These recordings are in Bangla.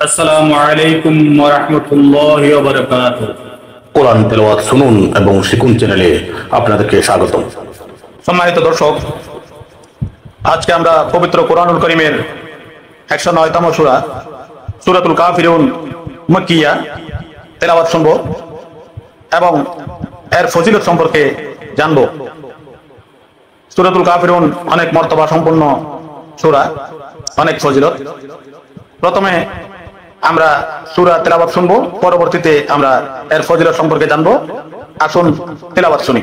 আসসালামু আলাইকুম ওয়া রাহমাতুল্লাহি ওয়া বারাকাতুহু। কোরআন তেলাওয়াত শুনুন এবং শিখুন চ্যানেলে আপনাদেরকে স্বাগতম। সম্মানিত দর্শক, আজকে আমরা পবিত্র কোরআনুল কারীমের 109তম সূরা সূরাতুল কাফিরুন মাক্কিয়া তেলাওয়াত শুনব এবং এর ফজিলত সম্পর্কে জানব। সূরাতুল কাফিরুন অনেক মর্তবা সম্পন্ন সূরা, অনেক ফজিলত। প্রথমে আমরা সূরা তেলাওয়াত শুনব, পরবর্তীতে আমরা এর ফজিলত সম্পর্কে জানব। আসুন তেলাওয়াত শুনি।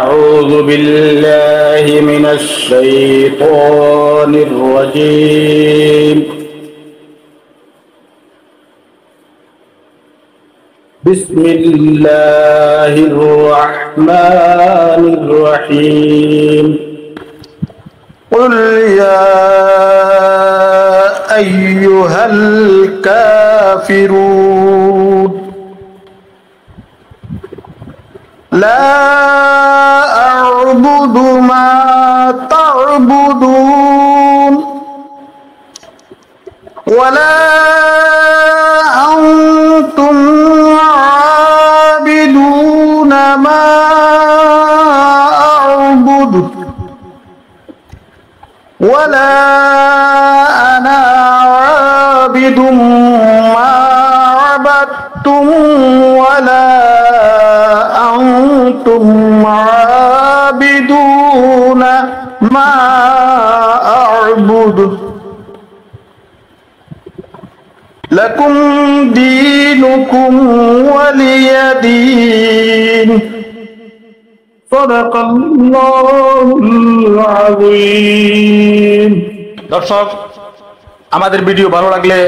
আউযু বিল্লাহি মিনাশ শাইতানির রাজীম। বিসমিল্লাহির রাহমানির রাহিম। قل يا أيها الكافرون لا أعبد ما تعبدون ولا أنتم عابدون ما أعبد ولا أنا عابد ما عبدتم ولا أنتم عابدون ما أعبد لكم دينكم ولي دين সাদাকাল্লাহুল আযীম। দর্শক, আমাদের ভিডিও ভালো লাগলে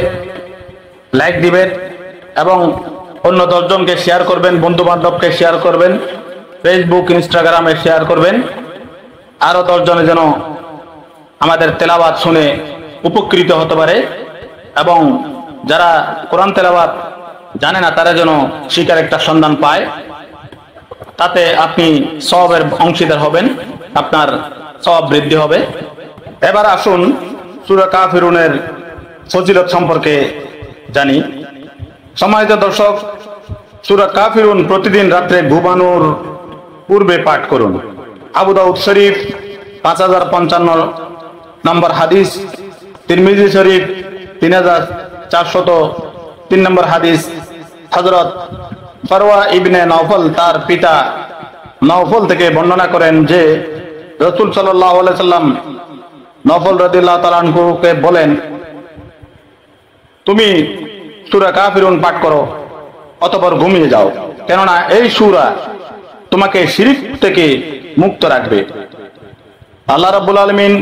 লাইক দিবেন এবং অন্য 10 জনকে শেয়ার করবেন, বন্ধু বান্ধবকে শেয়ার করবেন, ফেসবুক ইনস্টাগ্রামে শেয়ার করবেন। আরো 10 জনে যেন আমাদের তেলাওয়াত শুনে উপকৃত হতে পারে এবং যারা কোরআন তেলাওয়াত জানে না তারা যেন শিকার একটা সন্ধান পায়। তাতে আপনি সওয়াবের অংশীদার হবেন, আপনার সওয়াব বৃদ্ধি হবে। এবার আসুন সূরা কাফিরুনের ফজিলত সম্পর্কে জানি। সম্মানিত দর্শক, সূরা কাফিরুন প্রতিদিন রাত্রে ঘুমানোর পূর্বে পাঠ করুন। আবু দাউদ শরীফ 5055 নম্বর হাদিস, তিরমিজি শরীফ 3403 নম্বর হাদিস। হযরত ফারওয়া ইবনে নওফল তার পিতা নওফল থেকে বর্ণনা করেন যে রাসূল সাল্লাল্লাহু আলাইহি সাল্লাম নওফল রাদিয়াল্লাহু তাআলা আনহুকে বলেন, তুমি সূরা কাফিরুন পাঠ করো, অতঃপর ঘুমিয়ে যাও, কেননা এই সূরা তোমাকে শিরক থেকে মুক্ত রাখবে। আল্লাহ রাব্বুল আলামিন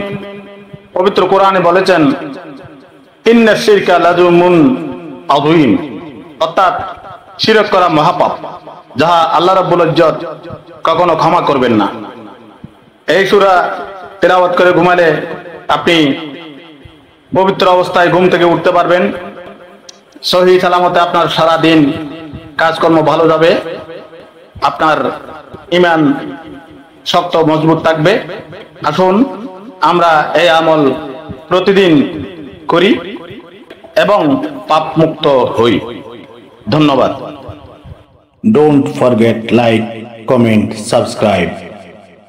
পবিত্র কোরআনে বলেছেন, ইন্নাশ শিরকা লাযুলমুন আযীম, অর্থাৎ শিরক করা মহাপাপ, যাহা আল্লাহ রাব্বুল ইজ্জত কখনো ক্ষমা করবেন না। এই সূরা তেলাওয়াত করে ঘুমালে আপনি পবিত্র অবস্থায় ঘুম থেকে উঠতে পারবেন। সহি সালামতে আপনার সারা দিন কাজকর্ম ভালো যাবে, আপনার ঈমান শক্ত মজবুত থাকবে। আসুন আমরা এই আমল প্রতিদিন করি এবং পাপ মুক্ত হই। ধন্যবাদ। Don't forget like, comment, subscribe.